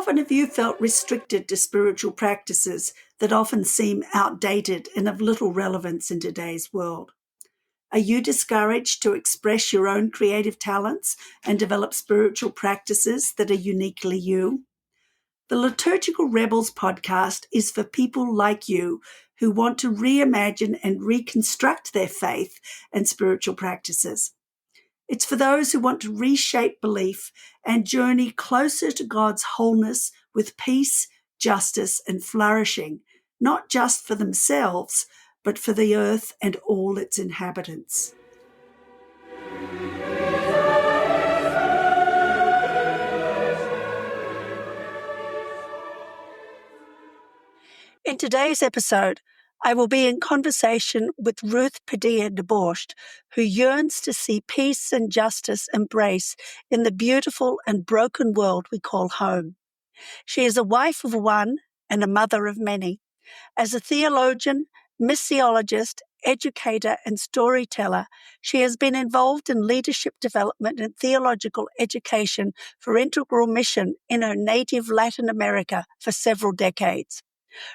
often have you felt restricted to spiritual practices that often seem outdated and of little relevance in today's world? Are you discouraged to express your own creative talents and develop spiritual practices that are uniquely you? The Liturgical Rebels podcast is for people like you who want to reimagine and reconstruct their faith and spiritual practices. It's for those who want to reshape belief and journey closer to God's wholeness with peace, justice, and flourishing, not just for themselves, but for the earth and all its inhabitants. In today's episode, I will be in conversation with Ruth Padilla DeBorst, who yearns to see peace and justice embraced in the beautiful and broken world we call home. She is a wife of one and a mother of many. As a theologian, missiologist, educator, and storyteller, she has been involved in leadership development and theological education for integral mission in her native Latin America for several decades.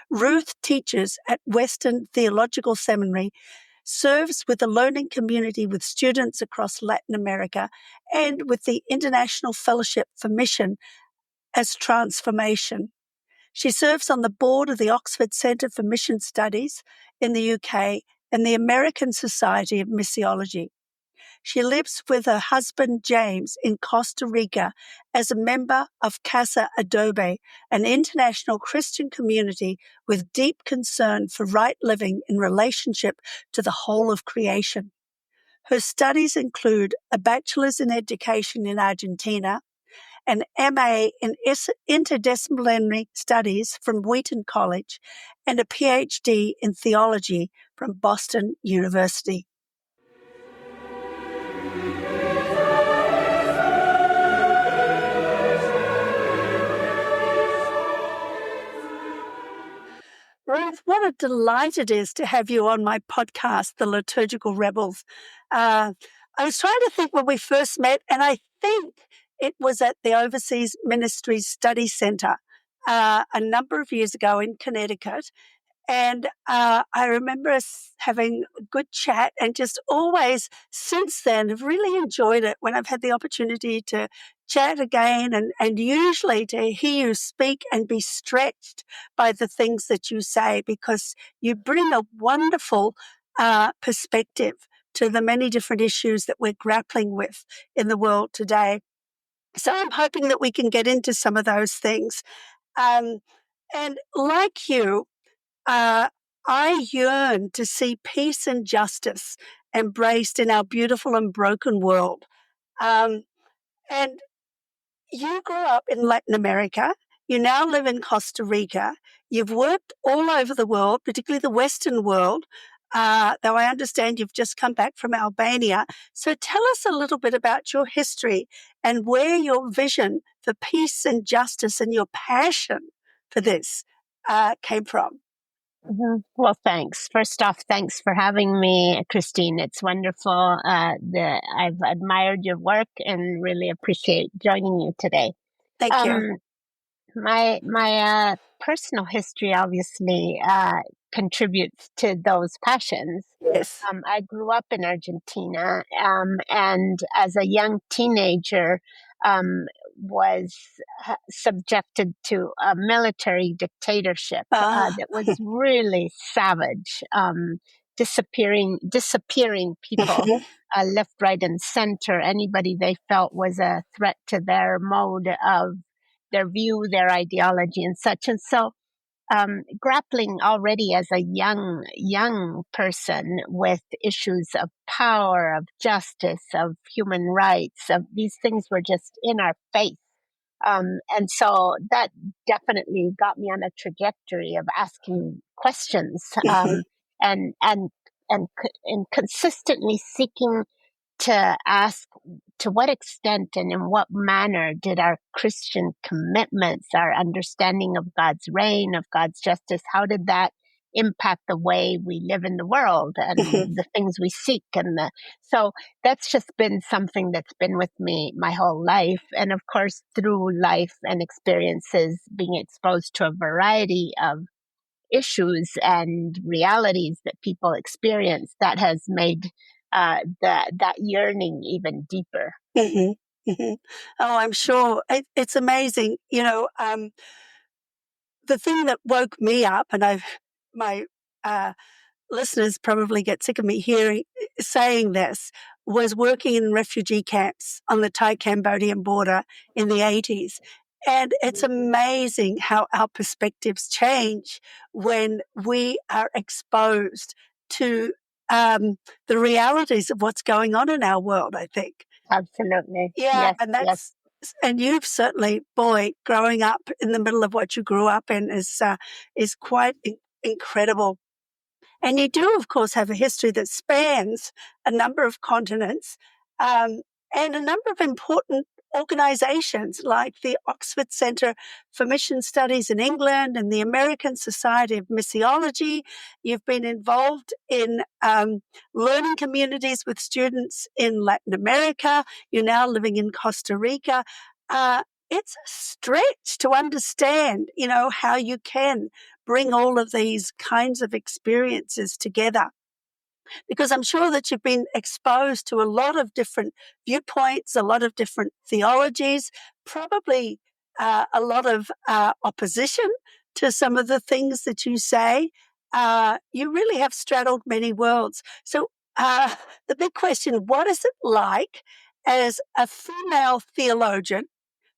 Ruth teaches at Western Theological Seminary, serves with a learning community with students across Latin America, and with the International Fellowship for Mission as Transformation. She serves on the board of the Oxford Centre for Mission Studies in the UK and the American Society of Missiology. She lives with her husband, James, in Costa Rica as a member of Casa Adobe, an international Christian community with deep concern for right living in relationship to the whole of creation. Her studies include a bachelor's in education in Argentina, an MA in interdisciplinary studies from Wheaton College, and a PhD in theology from Boston University. Ruth, what a delight it is to have you on my podcast, The Liturgical Rebels. I was trying to think when we first met, and I think it was at the Overseas Ministries Study Centre a number of years ago in Connecticut. And I remember us having a good chat, and just always since then have really enjoyed it when I've had the opportunity to chat again, and usually to hear you speak and be stretched by the things that you say, because you bring a wonderful perspective to the many different issues that we're grappling with in the world today. So I'm hoping that we can get into some of those things. And like you, I yearn to see peace and justice embraced in our beautiful and broken world. And you grew up in Latin America. You now live in Costa Rica. You've worked all over the world, particularly the Western world, though I understand you've just come back from Albania. So tell us a little bit about your history and where your vision for peace and justice and your passion for this came from. Mm-hmm. Well, thanks. First off, thanks for having me, Christine. It's wonderful. I've admired your work and really appreciate joining you today. Thank you. My personal history obviously contributes to those passions. Yes. I grew up in Argentina, and as a young teenager, was subjected to a military dictatorship that was really savage, disappearing people left, right, and center. Anybody they felt was a threat to their mode of their view, their ideology, and such. And so, grappling already as a young person with issues of power, of justice, of human rights, of these things were just in our face. And so that definitely got me on a trajectory of asking questions, and consistently seeking to ask, to what extent and in what manner did our Christian commitments, our understanding of God's reign, of God's justice, how did that impact the way we live in the world and the things we seek. So that's just been something that's been with me my whole life. And of course, through life and experiences, being exposed to a variety of issues and realities that people experience, that has made that yearning even deeper. Oh, I'm sure. It's amazing. The thing that woke me up, and my uh, listeners probably get sick of me saying this, was working in refugee camps on the Thai-Cambodian border in the 80s. And it's amazing how our perspectives change when we are exposed to the realities of what's going on in our world, I think. Absolutely. Yeah, Yes, and yes. and you've certainly, boy, growing up in the middle of what you grew up in is quite incredible. And you do, of course, have a history that spans a number of continents, um, and a number of important organizations like the Oxford Centre for Mission Studies in England and the American Society of Missiology. You've been involved in learning communities with students in Latin America. You're now living in Costa Rica. It's a stretch to understand, how you can bring all of these kinds of experiences together. Because I'm sure that you've been exposed to a lot of different viewpoints, a lot of different theologies, probably a lot of opposition to some of the things that you say. You really have straddled many worlds. So the big question, what is it like as a female theologian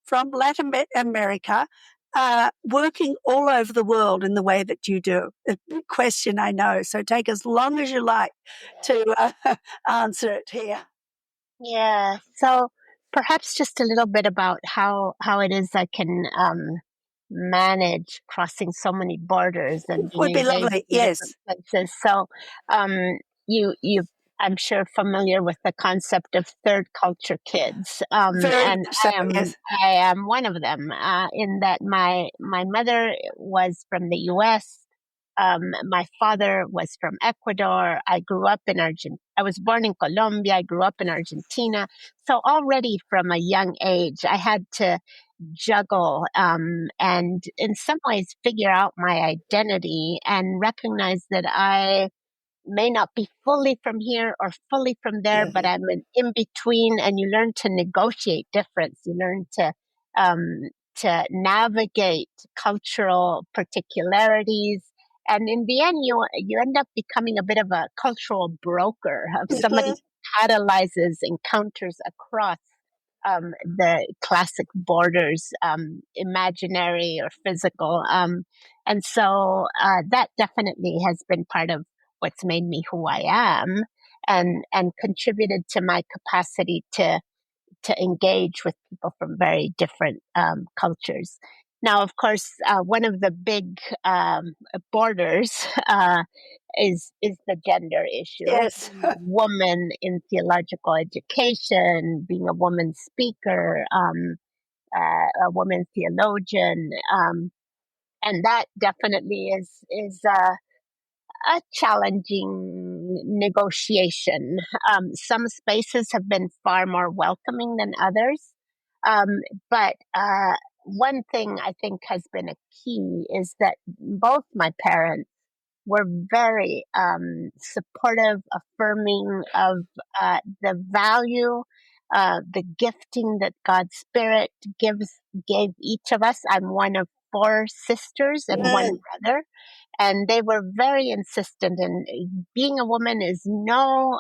from Latin America, working all over the world in the way that you do? A big question, I know. So take as long as you like to answer it here. Yeah. So perhaps just a little bit about how it is I can manage crossing so many borders and being Would be engaged lovely. in different Yes. places. So you I'm sure familiar with the concept of third culture kids, Very and much so. Yes. I am one of them. In that my mother was from the U.S. My father was from Ecuador. I grew up in Argentina. I was born in Colombia. I grew up in Argentina. So already from a young age, I had to juggle and in some ways figure out my identity and recognize that I may not be fully from here or fully from there, but Mhm. I'm an in between. And you learn to negotiate difference. You learn to navigate cultural particularities. And in the end, you end up becoming a bit of a cultural broker of somebody Mhm. who catalyzes encounters across the classic borders, imaginary or physical. And so that definitely has been part of what's made me who I am, and contributed to my capacity to engage with people from very different cultures. Now, of course, one of the big borders is the gender issue. Yes. Being a woman in theological education, being a woman speaker, a woman theologian, and that definitely is a challenging negotiation. Some spaces have been far more welcoming than others. But one thing I think has been a key is that both my parents were very supportive, affirming of the value, the gifting that God's Spirit gave each of us. I'm one of four sisters and one Mm. brother, and they were very insistent. And being a woman is no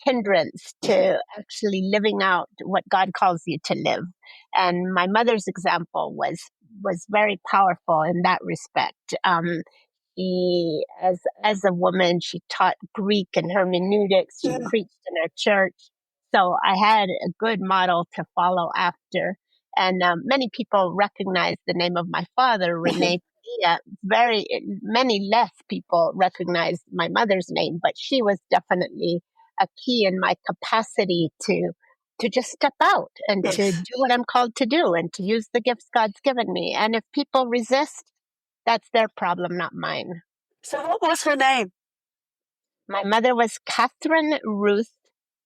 hindrance to actually living out what God calls you to live. And my mother's example was very powerful in that respect. As a woman, she taught Greek and hermeneutics. She Mm. preached in her church. So I had a good model to follow after. And many people recognize the name of my father, Rene Padilla. Very many less people recognize my mother's name, but she was definitely a key in my capacity to just step out and to Yes. do what I'm called to do and to use the gifts God's given me. And if people resist, that's their problem, not mine. So what was her name? My mother was Catherine Ruth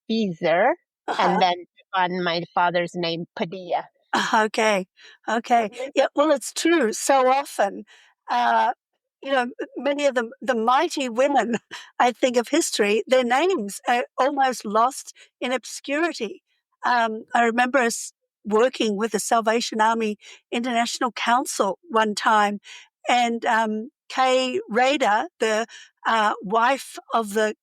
Beezer, and then on my father's name, Padilla. Okay. Yeah, well, it's true. So often, uh, many of the mighty women, I think, of history, their names are almost lost in obscurity. I remember us working with the Salvation Army International Council one time, and Kay Rader, the wife of the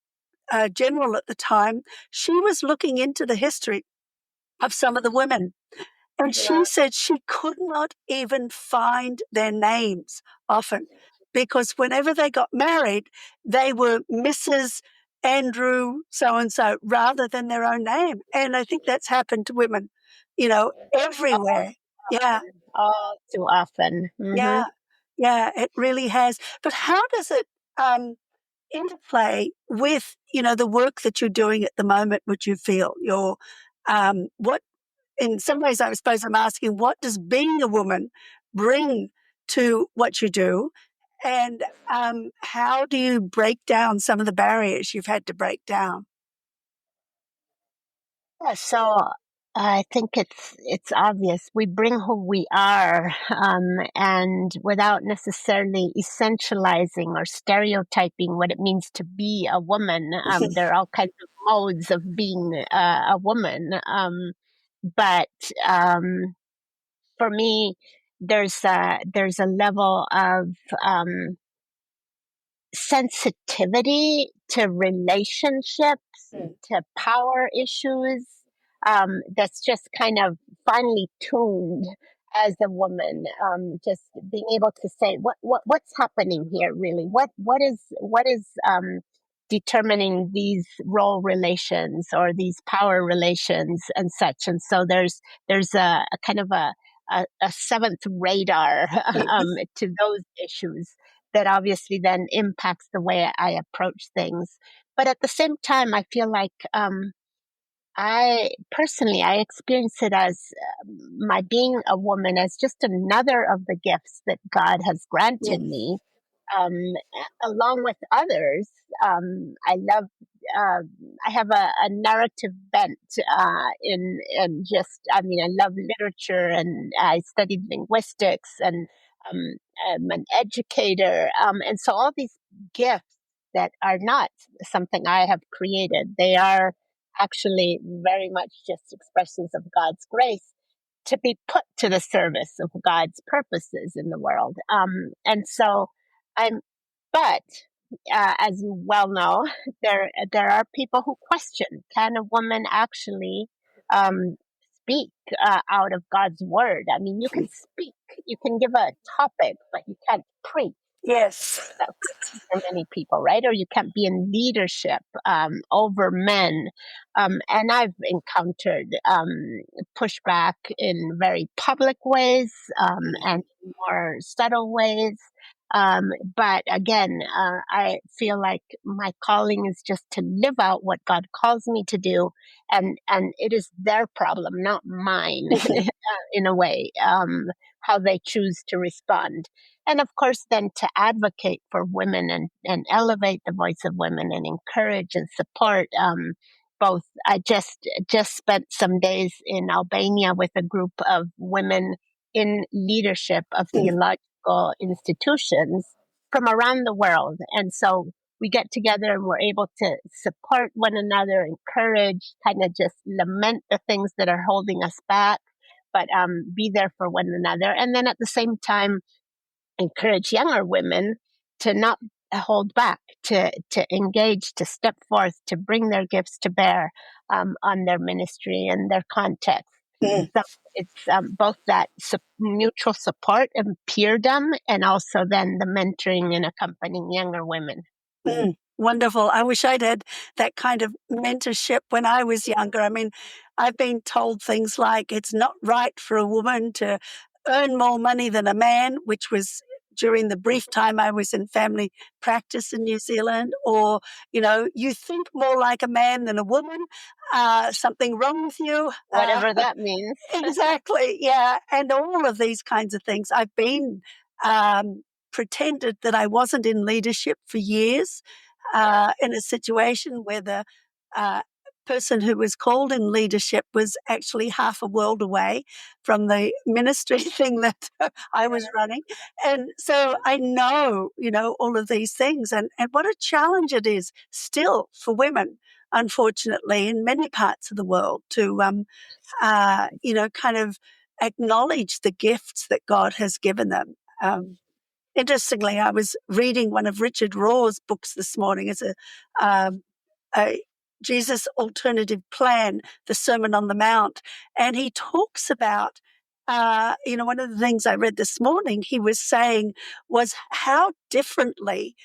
general at the time, she was looking into the history of some of the women. And she said she could not even find their names often because whenever they got married, they were Mrs. Andrew so and so rather than their own name. And I think that's happened to women, everywhere. Yeah. All too often. Yeah. Yeah, it really has. But how does it interplay with, the work that you're doing at the moment, which you feel what in some ways, I suppose I'm asking, what does being a woman bring to what you do? And how do you break down some of the barriers you've had to break down? Yeah, so I think it's obvious we bring who we are, and without necessarily essentializing or stereotyping what it means to be a woman. There are all kinds of modes of being a woman, but for me, there's a level of sensitivity to relationships, to power issues, that's just kind of finely tuned as a woman. Just being able to say what's happening here, really. What is determining these role relations or these power relations and such. And so there's a kind of a seventh radar to those issues that obviously then impacts the way I approach things. But at the same time, I feel like I experience it as my being a woman as just another of the gifts that God has granted me, um, along with others. I love. Uh, I have a narrative bent in just. I mean, I love literature, and I studied linguistics, and um, I'm an educator, and so all these gifts that are not something I have created. They are actually very much just expressions of God's grace to be put to the service of God's purposes in the world. And so I'm, but as you well know, there are people who question: can a woman actually speak out of God's word? I mean, you can speak, you can give a topic, but you can't preach. Yes. For many people, right? Or you can't be in leadership over men. And I've encountered pushback in very public ways and more subtle ways. But again, I feel like my calling is just to live out what God calls me to do, and it is their problem, not mine, in a way, how they choose to respond. And of course, then to advocate for women and elevate the voice of women and encourage and support both. I just spent some days in Albania with a group of women in leadership of theological institutions from around the world. And so we get together and we're able to support one another, encourage, kind of just lament the things that are holding us back, but be there for one another. And then at the same time, encourage younger women to not hold back, to engage, to step forth, to bring their gifts to bear on their ministry and their context. So it's both that mutual support and peerdom, and also then the mentoring and accompanying younger women. Wonderful. I wish I'd had that kind of mentorship when I was younger. I mean, I've been told things like it's not right for a woman to earn more money than a man, which was during the brief time I was in family practice in New Zealand, or, you think more like a man than a woman, something wrong with you. Whatever that means. Exactly, yeah. And all of these kinds of things. I've been pretended that I wasn't in leadership for years, in a situation where the uh, person who was called in leadership was actually half a world away from the ministry thing that I was running. And so I know, all of these things, and what a challenge it is still for women, unfortunately, in many parts of the world to, kind of acknowledge the gifts that God has given them. Interestingly, I was reading one of Richard Rohr's books this morning. It's a Jesus Alternative Plan, the Sermon on the Mount, and he talks about, one of the things I read this morning, he was saying was how differently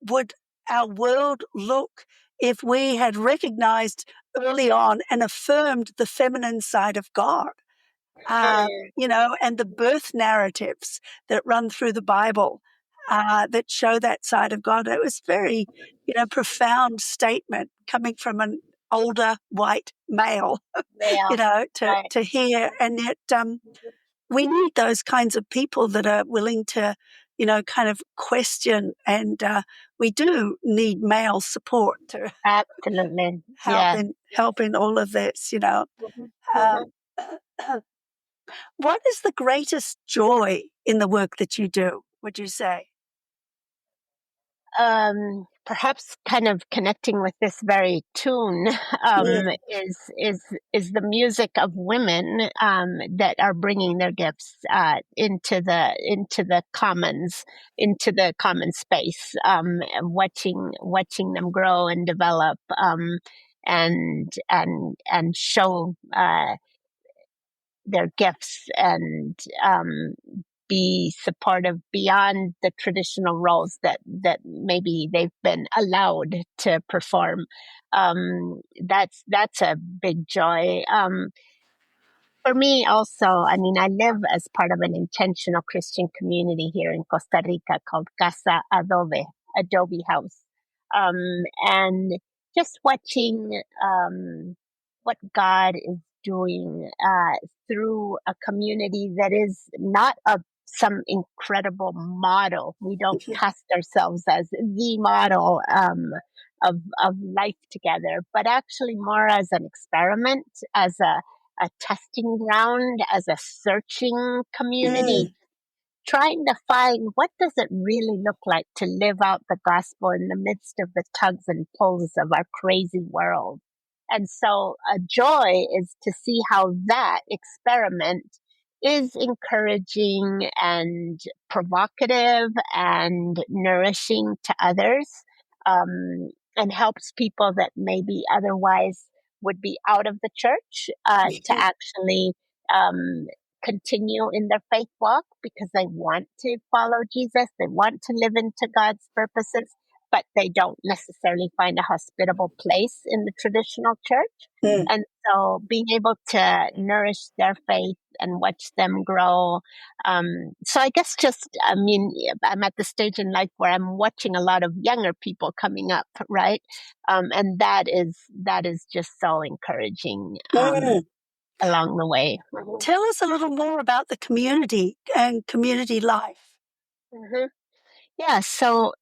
would our world look if we had recognized early on and affirmed the feminine side of God. And the birth narratives that run through the Bible that show that side of God. It was very, profound statement coming from an older white male, to hear. And yet we need those kinds of people that are willing to, kind of question. And we do need male support to Absolutely. Yeah. help in all of this, Mhm. What is the greatest joy in the work that you do, would you say? Perhaps kind of connecting with this very tune Mm. is the music of women that are bringing their gifts into the commons, into the common space, watching them grow and develop, and show their gifts, and be supportive beyond the traditional roles that maybe they've been allowed to perform. That's a big joy. For me also, I mean, I live as part of an intentional Christian community here in Costa Rica called Casa Adobe, Adobe House. And just watching what God is doing through a community that is not some incredible model. We don't cast ourselves as the model of life together, but actually more as an experiment, as a testing ground, as a searching community, Mm. trying to find what does it really look like to live out the gospel in the midst of the tugs and pulls of our crazy world. And so a joy is to see how that experiment is encouraging and provocative and nourishing to others, and helps people that maybe otherwise would be out of the church to actually um, continue in their faith walk because they want to follow Jesus, they want to live into God's purposes, but they don't necessarily find a hospitable place in the traditional church. Mm. And so being able to nourish their faith and watch them grow. So I guess I mean, I'm at the stage in life where I'm watching a lot of younger people coming up, right? And that is just so encouraging. Mm. Along the way. Tell us a little more about the community and community life. Mm-hmm. Yeah, so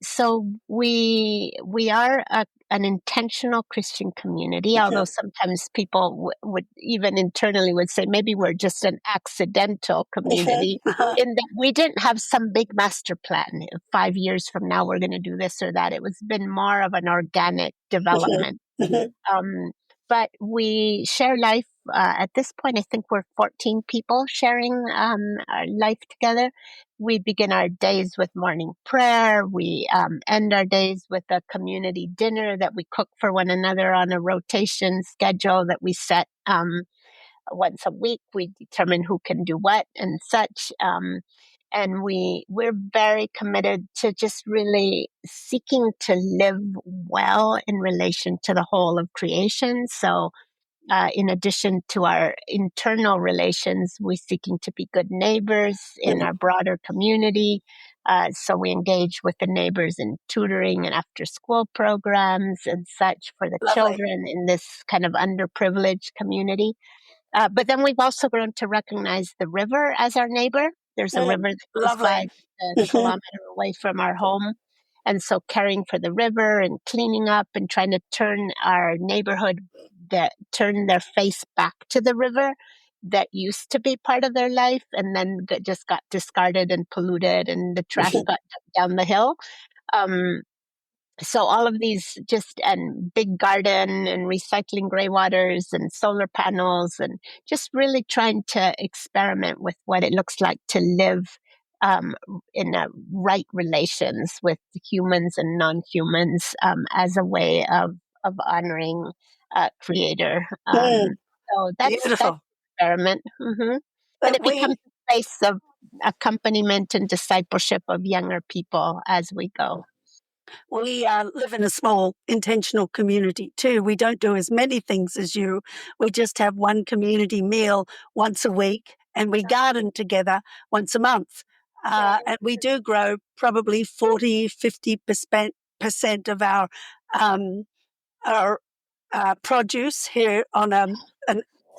we are an intentional Christian community. Although sometimes people would even internally would say maybe we're just an accidental community, in that we didn't have some big master plan. 5 years from now, we're going to do this or that. It was been more of an organic development. Um, but we share life. At this point, I think we're 14 people sharing our life together. We begin our days with morning prayer. We end our days with a community dinner that we cook for one another on a rotation schedule that we set once a week. We determine who can do what and such. And we're very committed to just really seeking to live well in relation to the whole of creation. So in addition to our internal relations, we're seeking to be good neighbors in our broader community. So we engage with the neighbors in tutoring and after school programs and such for the children in this kind of underprivileged community. But then we've also grown to recognize the river as our neighbor. There's a river that goes Lovely. by a kilometer away from our home. And so caring for the river and cleaning up and trying to turn our neighborhood that turn their face back to the river that used to be part of their life and then just got discarded and polluted and the trash got dumped down the hill. Um, so all of these just and big garden and recycling gray waters and solar panels and just really trying to experiment with what it looks like to live um, in a right relations with humans and non-humans as a way of honoring creator. Mm, So that's beautiful. experiment. And But it becomes a place of accompaniment and discipleship of younger people as we go. we live in a small intentional community too. We don't do as many things as you. We just have one community meal once a week and we garden together once a month. And we do grow probably 40-50% of um, our produce here on a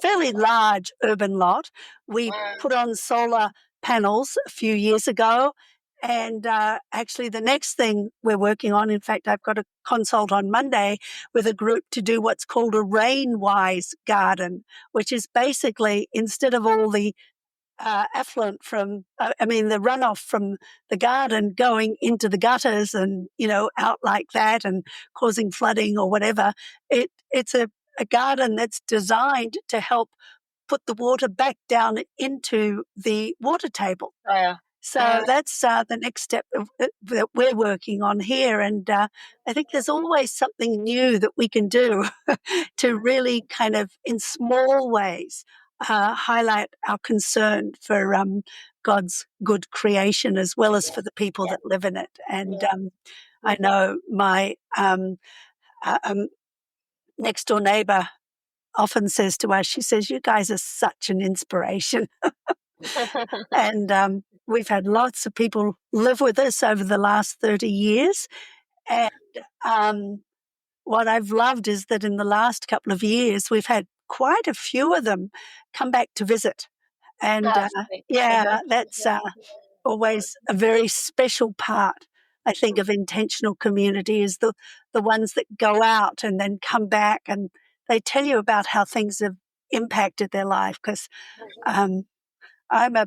fairly large urban lot. We put on solar panels a few years ago. And actually, the next thing we're working on, in fact, I've got a consult on Monday with a group to do what's called a rain-wise garden, which is basically instead of all the effluent from, the runoff from the garden going into the gutters and, out like that and causing flooding or whatever. It's a garden that's designed to help put the water back down into the water table. So that's the next step that we're working on here. And I think there's always something new that we can do to really kind of, in small ways, highlight our concern for God's good creation as well as for the people that live in it. And I know my next door neighbor often says to us, she says, "You guys are such an inspiration." And we've had lots of people live with us over the last 30 years. And what I've loved is that in the last couple of years, we've had quite a few of them come back to visit. And that's always a very special part, I think, of intentional community is the ones that go out and then come back and they tell you about how things have impacted their life. Because I'm a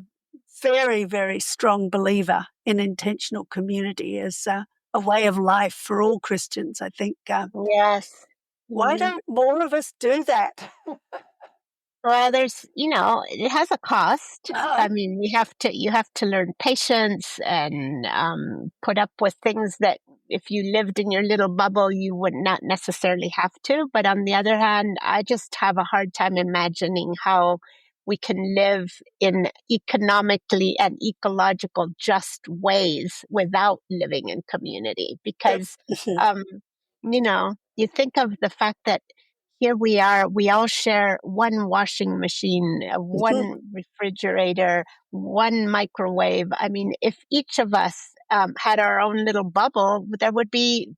very, very strong believer in intentional community as a way of life for all Christians. I think, Yes. why don't more of us do that? Well, it has a cost. Uh, I mean, you have to learn patience and put up with things that if you lived in your little bubble, you would not necessarily have to. But on the other hand, I just have a hard time imagining how we can live in economically and ecological just ways without living in community. Because, um, you think of the fact that here we are, we all share one washing machine, one refrigerator, one microwave. I mean, if each of us had our own little bubble, there would be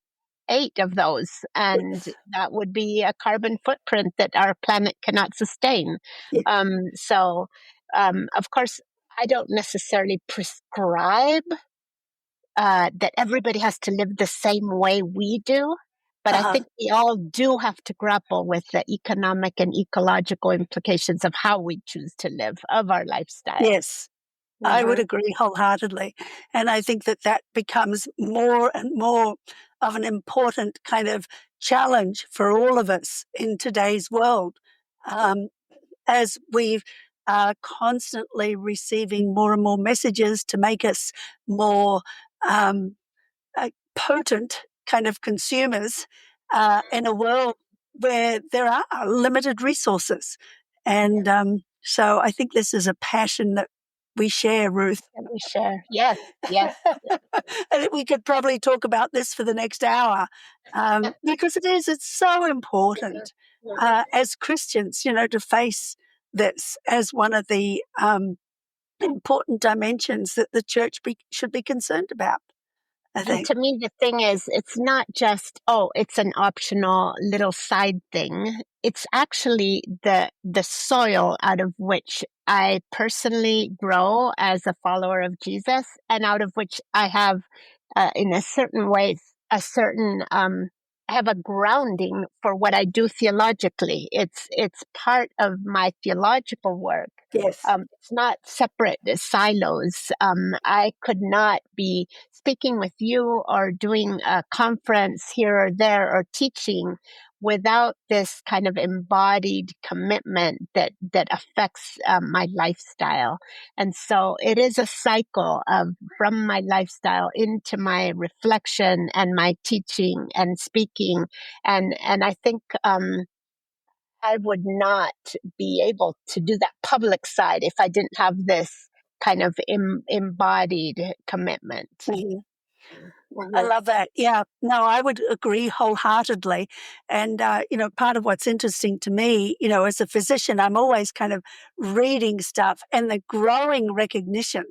8 of those, and that would be a carbon footprint that our planet cannot sustain. Of course, I don't necessarily prescribe that everybody has to live the same way we do. But I think we all do have to grapple with the economic and ecological implications of how we choose to live, of our lifestyle. yes, I would agree wholeheartedly. And I think that becomes more and more of an important kind of challenge for all of us in today's world. As we are constantly receiving more and more messages to make us more potent kind of consumers in a world where there are limited resources. And so I think this is a passion that we share, Ruth. That we share. Yes, yes. And we could probably talk about this for the next hour because it's so important as Christians, to face this as one of the important dimensions that the church should be concerned about, I And think. to me, the thing is, it's not just, oh, it's an optional little side thing. It's actually the soil out of which I personally grow as a follower of Jesus, and out of which I have, in a certain way, a certain I have a grounding for what I do theologically. It's part of my theological work. Yes. It's not separate silos. I could not be speaking with you or doing a conference here or there or teaching without this kind of embodied commitment that affects my lifestyle. And so it is a cycle of from my lifestyle into my reflection and my teaching and speaking. And I think I would not be able to do that public side if I didn't have this kind of embodied commitment. Mhm. I Mhm. love that. Yeah. No, I would agree wholeheartedly. And, part of what's interesting to me, as a physician, I'm always kind of reading stuff and the growing recognition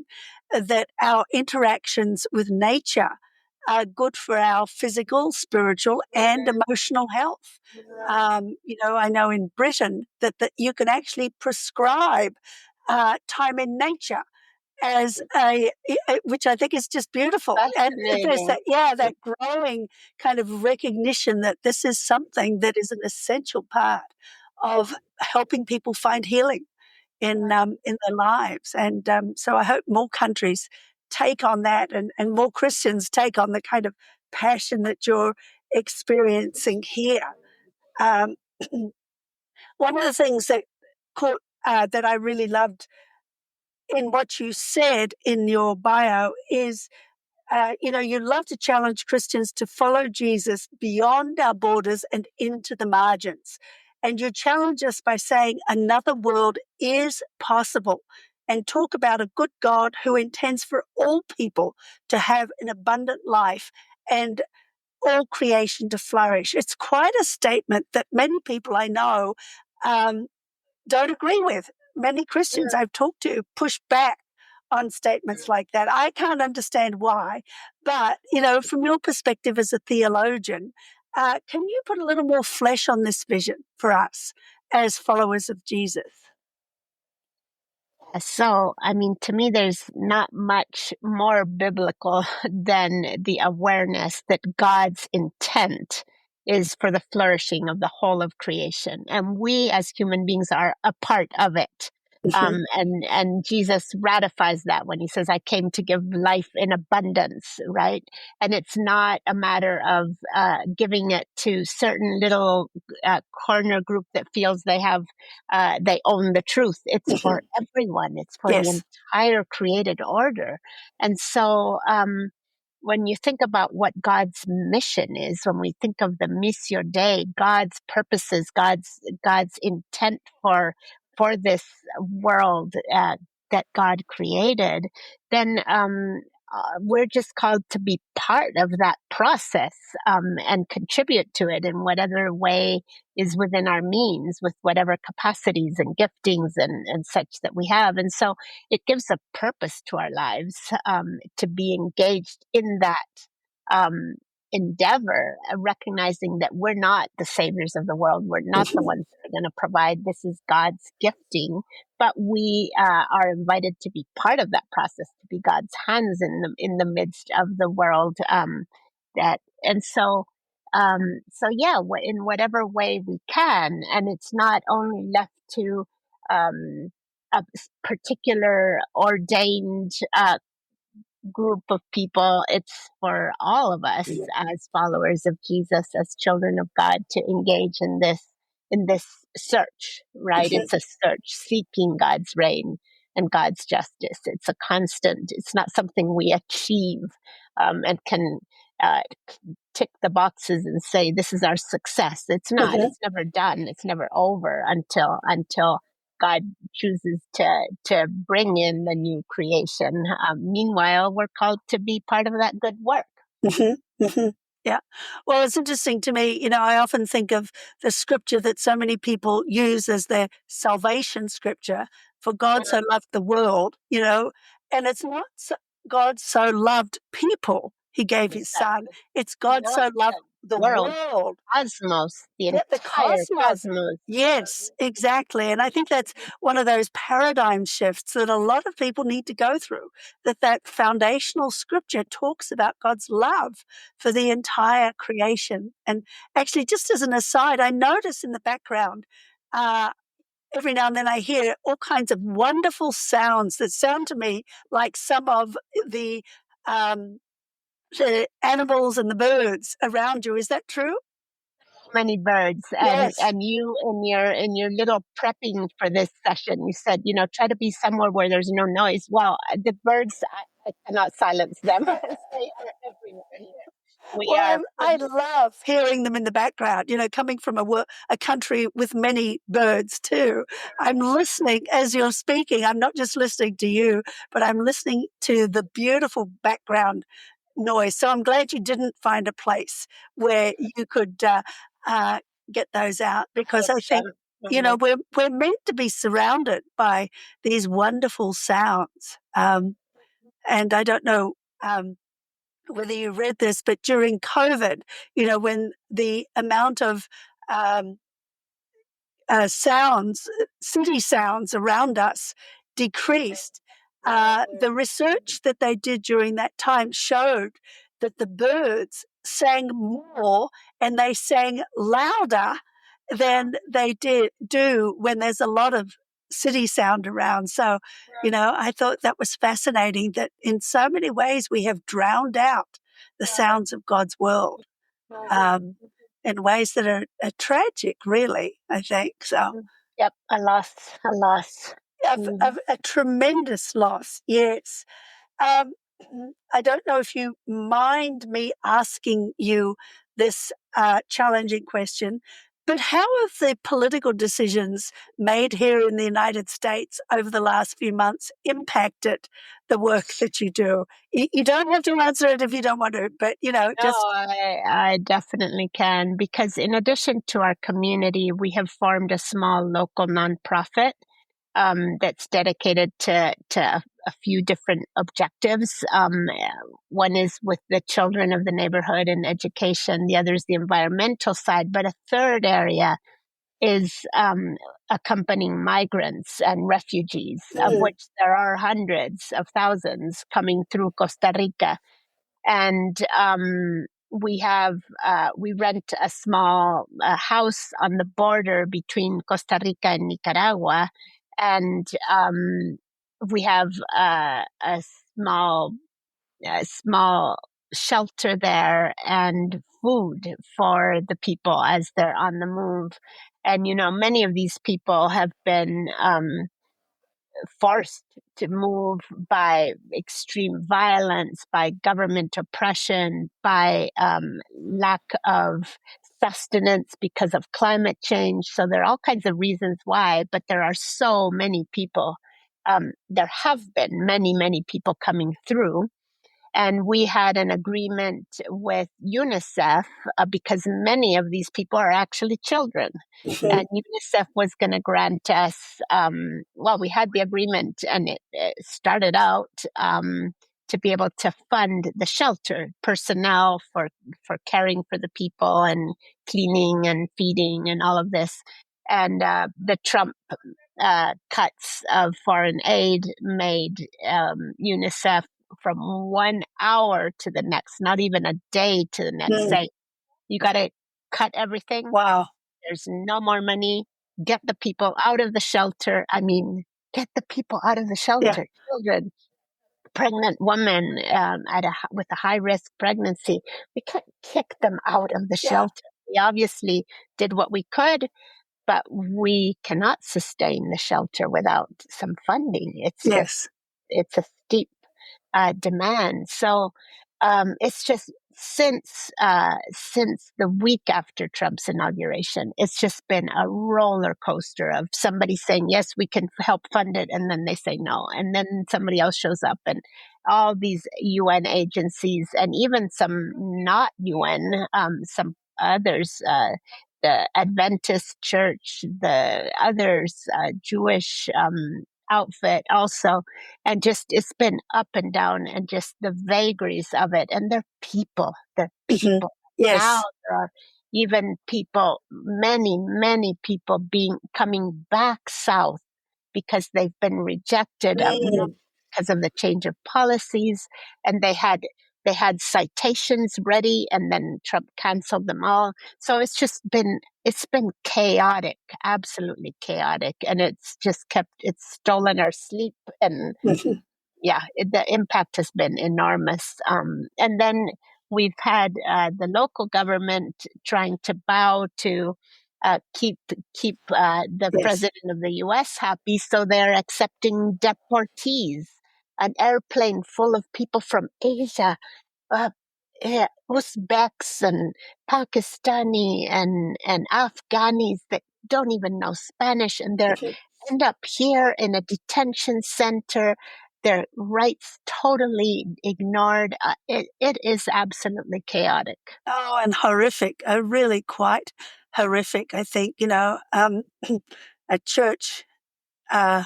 that our interactions with nature are good for our physical, spiritual, and emotional health. I know in Britain that you can actually prescribe time in nature as which I think is just beautiful. And there's Fascinating. that growing kind of recognition that this is something that is an essential part of helping people find healing in their lives. And so I hope more countries take on that, and more Christians take on the kind of passion that you're experiencing here. Um, One of the things that I really loved in what you said in your bio is, you love to challenge Christians to follow Jesus beyond our borders and into the margins. And you challenge us by saying another world is possible, and talk about a good God who intends for all people to have an abundant life and all creation to flourish. It's quite a statement that many people I know um, don't agree with. Many Christians I've talked to push back on statements like that. I can't understand why. But, from your perspective as a theologian, can you put a little more flesh on this vision for us as followers of Jesus? So, I mean, to me, there's not much more biblical than the awareness that God's intent is for the flourishing of the whole of creation. And we as human beings are a part of it. Mhm. And Jesus ratifies that when he says, I came to give life in abundance, right? And it's not a matter of giving it to certain little corner group that feels they own the truth. It's Mhm. for everyone. It's for the Yes. entire created order. And so, when you think about what God's mission is, when we think of the Missio Dei, God's purposes, God's intent for this world that God created, then we're just called to be part of that process and contribute to it in whatever way is within our means, with whatever capacities and giftings and such that we have. And so it gives a purpose to our lives to be engaged in that um, endeavor, recognizing that we're not the saviors of the world. We're not the Mhm. ones that are going to provide. This is God's gifting, but we are invited to be part of that process, to be God's hands in the midst of the world. That and so. So yeah, in whatever way we can, and it's not only left to a particular ordained group of people. It's for all of us as followers of Jesus, as children of God, to engage in this search. Right? Mhm. It's a search seeking God's reign and God's justice. It's a constant. It's not something we achieve and can. Uh, Tick the boxes and say this is our success. It's not. Mhm. It's never done. It's never over until God chooses to bring in the new creation. Meanwhile, we're called to be part of that good work. Mhm, mhm. Yeah. Well, it's interesting to me, I often think of the scripture that so many people use as their salvation scripture, for God so loved the world, and it's not God so loved people, he gave his son. Exactly. It's God No, so loved the world, world. cosmos, the Yeah, the entire cosmos. cosmos. Yes, exactly. And I think that's one of those paradigm shifts that a lot of people need to go through, that foundational scripture talks about God's love for the entire creation. And actually, just as an aside, I notice in the background, uh, every now and then I hear all kinds of wonderful sounds that sound to me like some of the, um, the animals and the birds around you. Is that true? Many birds, Yes. and you in your little prepping for this session, you said, try to be somewhere where there's no noise. Well, the birds, I cannot silence them. They are everywhere here. We Well, are I love hearing them in the background, coming from a country with many birds too. I'm listening as you're speaking. I'm not just listening to you, but I'm listening to the beautiful background noise. So I'm glad you didn't find a place where you could uh, get those out, because I fix think, them. Mhm. we're meant to be surrounded by these wonderful sounds. And I don't know, whether you read this, but during COVID, when the amount of um, sounds, city sounds around us decreased, the research that they did during that time showed that the birds sang more and they sang louder than they do when there's a lot of city sound around. So, I thought that was fascinating that in so many ways we have drowned out the sounds of God's world, um, in ways that are tragic, really, I think. So, Yep, a loss, a loss. Mhm. a tremendous loss, yes. Um, I don't know if you mind me asking you this challenging question, but how have the political decisions made here in the United States over the last few months impacted the work that you do? You don't have to answer it if you don't want to, but, No, just. I definitely can, because in addition to our community, we have formed a small local nonprofit that's dedicated to a few different objectives. One is with the children of the neighborhood and education. The other is the environmental side. But a third area is accompanying migrants and refugees, of Mm, which there are hundreds of thousands coming through Costa Rica. And we rent a small house on the border between Costa Rica and Nicaragua, and we have a small small shelter there and food for the people as they're on the move. And many of these people have been forced to move by extreme violence, by government oppression, by lack of sustenance because of climate change. So there are all kinds of reasons why, but there are so many people. There have been many, many people coming through. And we had an agreement with UNICEF because many of these people are actually children. mhm, And UNICEF was going to grant us, we had the agreement and it started out to be able to fund the shelter personnel for caring for the people and cleaning and feeding and all of this. And the Trump cuts of foreign aid made UNICEF from 1 hour to the next, not even a day to the next, mm. say, you got to cut everything. Wow. There's no more money. Get the people out of the shelter. I mean, get the people out of the Yeah. shelter. Children, pregnant women with a high risk pregnancy. We can't kick them out of the Yeah. shelter. We obviously did what we could, but we cannot sustain the shelter without some funding. Yes. It's a steep demand. So it's just since the week after Trump's inauguration, it's just been a roller coaster of somebody saying yes, we can help fund it, and then they say no, and then somebody else shows up, and all these UN agencies, and even some not UN, some others. The Adventist Church, the others, Jewish outfit also, and just it's been up and down, and just the vagaries of it. And they're people, Mhm. Now Yes. there are even people, many people coming back south because they've been rejected, Mm. because of the change of policies, and they had citations ready, and then Trump canceled them all. So it's been chaotic, absolutely chaotic, and it's stolen our sleep. And Mhm. yeah, the impact has been enormous. And then we've had the local government trying to bow to keep the Yes. president of the U.S. happy, so they're accepting deportees, an airplane full of people from Asia, uh, Uzbeks and Pakistani and Afghanis that don't even know Spanish, and they're Mhm. end up here in a detention center. Their rights totally ignored. It is absolutely chaotic. Oh, and horrific. Really quite horrific, I think. At church uh,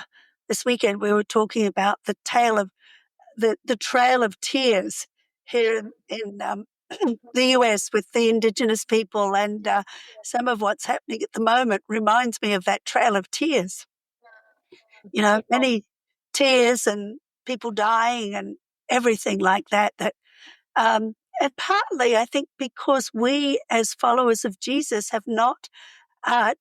this weekend, we were talking about the Trail of Tears here in the US with the Indigenous people, and some of what's happening at the moment reminds me of that Trail of Tears. People, Many tears and people dying and everything like that. And partly, I think, because we, as followers of Jesus, have not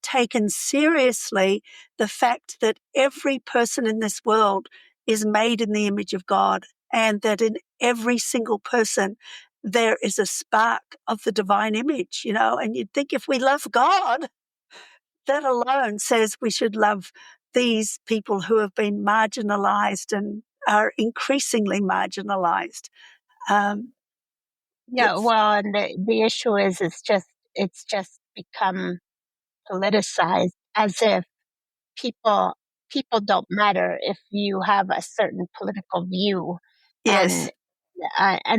taken seriously the fact that every person in this world is made in the image of God, and that in every single person there is a spark of the divine image, and you'd think if we love God, that alone says we should love these people who have been marginalized and are increasingly marginalized. Um, yeah. it's, Well, and the issue is, it's just become politicized, as if people people don't matter if you have a certain political view, and yes.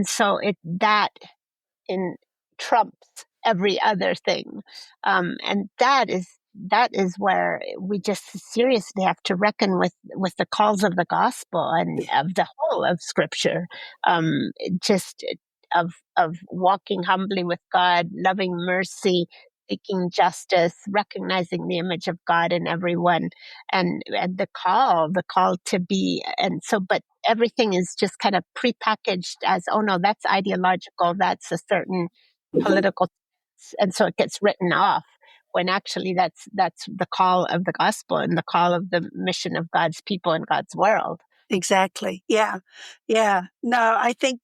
so that in trumps every other thing. And that is where we just seriously have to reckon with the calls of the gospel and of the whole of Scripture. Just of walking humbly with God, loving mercy, seeking justice, recognizing the image of God in everyone, and the call to be. And so, but everything is just kind of prepackaged as, oh no, that's ideological, that's a certain Mhm. political, and so it gets written off, when actually that's the call of the gospel and the call of the mission of God's people in God's world. Exactly. Yeah. Yeah. No, I think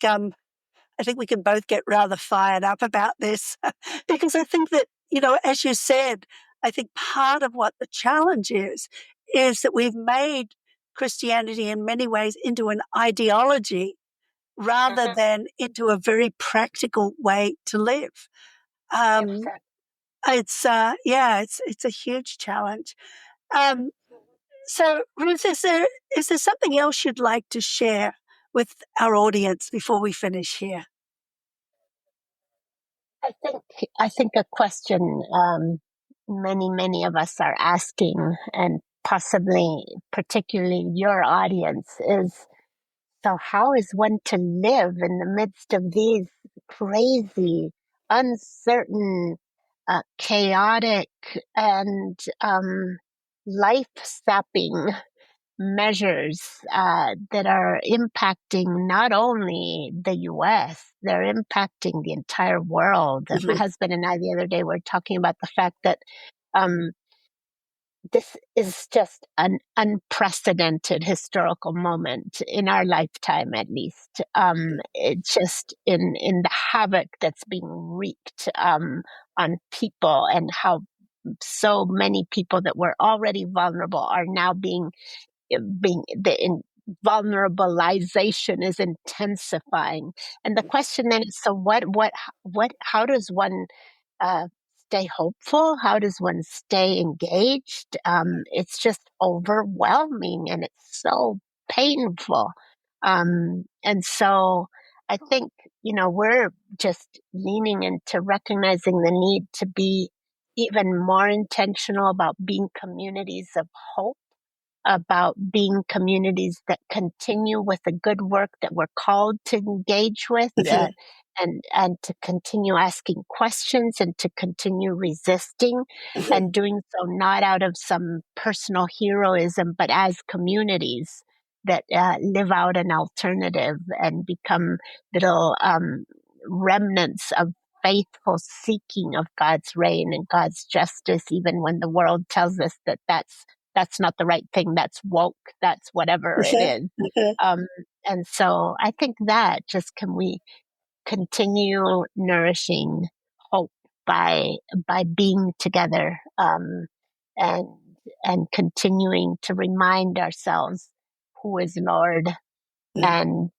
we can both get rather fired up about this because I think that, as you said, I think part of what the challenge is that we've made Christianity in many ways into an ideology rather Mhm. than into a very practical way to live. Yep. Um, it's a huge challenge. Um, so, Ruth, is there something else you'd like to share with our audience before we finish here? I think I think a question, many of us are asking, and possibly particularly your audience, is, so how is one to live in the midst of these crazy, uncertain, chaotic, and life sapping measures that are impacting not only the US, they're impacting the entire world. My Mhm. husband and I, the other day, were talking about the fact that um, this is just an unprecedented historical moment in our lifetime, at least. It just in the havoc that's being wreaked on people, and how so many people that were already vulnerable are now being vulnerabilization is intensifying. And the question then is, so how does one uh, stay hopeful? How does one stay engaged? It's just overwhelming, and it's so painful. And so I think, we're just leaning into recognizing the need to be even more intentional about being communities of hope, about being communities that continue with the good work that we're called to engage with, and to continue asking questions and to continue resisting, and doing so not out of some personal heroism, but as communities that live out an alternative and become little remnants of faithful seeking of God's reign and God's justice, even when the world tells us that that's not the right thing, that's woke, that's whatever it is. And so I think that just can we continue nourishing hope by being together, and continuing to remind ourselves who is Lord, and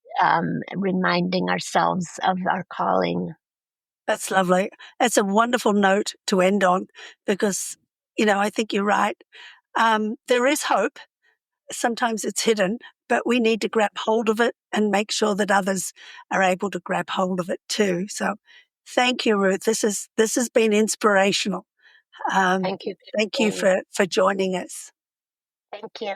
reminding ourselves of our calling. That's lovely. That's a wonderful note to end on because, I think you're right. There is hope. Sometimes it's hidden, but we need to grab hold of it and make sure that others are able to grab hold of it too. So thank you, Ruth. This has been inspirational. Thank you. Thank you for joining us. Thank you.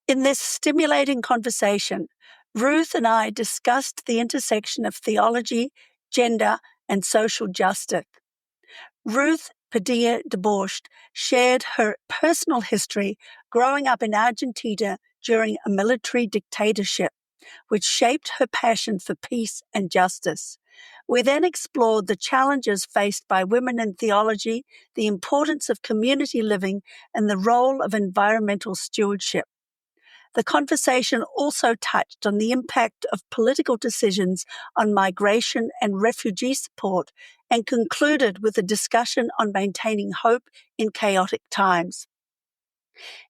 In this stimulating conversation, Ruth and I discussed the intersection of theology, gender, and social justice. Ruth Padilla DeBorst shared her personal history growing up in Argentina during a military dictatorship, which shaped her passion for peace and justice. We then explored the challenges faced by women in theology, the importance of community living, and the role of environmental stewardship. The conversation also touched on the impact of political decisions on migration and refugee support and concluded with a discussion on maintaining hope in chaotic times.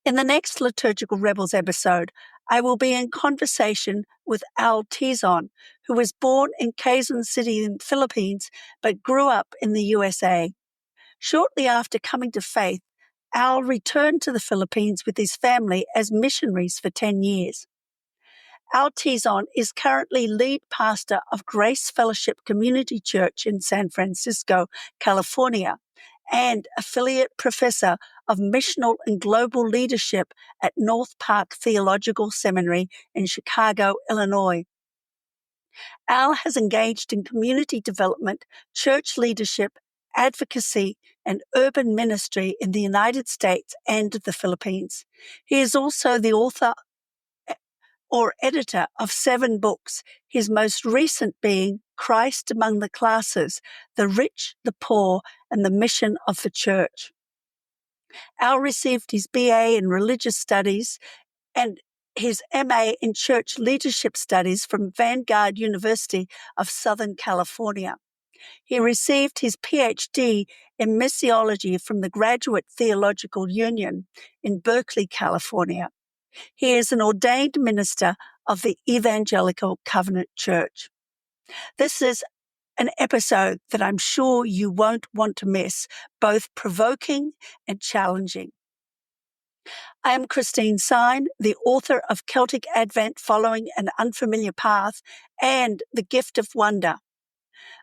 In the next Liturgical Rebels episode, I will be in conversation with Al Tizon, who was born in Quezon City in the Philippines but grew up in the USA. Shortly after coming to faith, Al returned to the Philippines with his family as missionaries for 10 years. Al Tizon is currently lead pastor of Grace Fellowship Community Church in San Francisco, California, and affiliate professor of missional and global leadership at North Park Theological Seminary in Chicago, Illinois. Al has engaged in community development, church leadership, advocacy, and urban ministry in the United States and the Philippines. He is also the author or editor of 7 books, his most recent being Christ Among the Classes, The Rich, the Poor, and the Mission of the Church. Al received his BA in Religious Studies and his MA in Church Leadership Studies from Vanguard University of Southern California. He received his PhD in missiology from the Graduate Theological Union in Berkeley, California. He is an ordained minister of the Evangelical Covenant Church. This is an episode that I'm sure you won't want to miss, both provoking and challenging. I am Christine Sine, the author of Celtic Advent Following an Unfamiliar Path and The Gift of Wonder.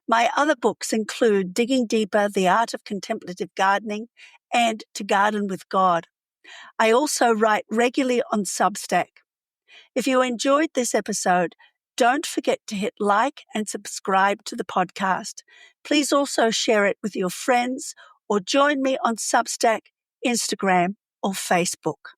My other books include Digging Deeper, The Art of Contemplative Gardening, and To Garden with God. I also write regularly on Substack. If you enjoyed this episode, don't forget to hit like and subscribe to the podcast. Please also share it with your friends or join me on Substack, Instagram, or Facebook.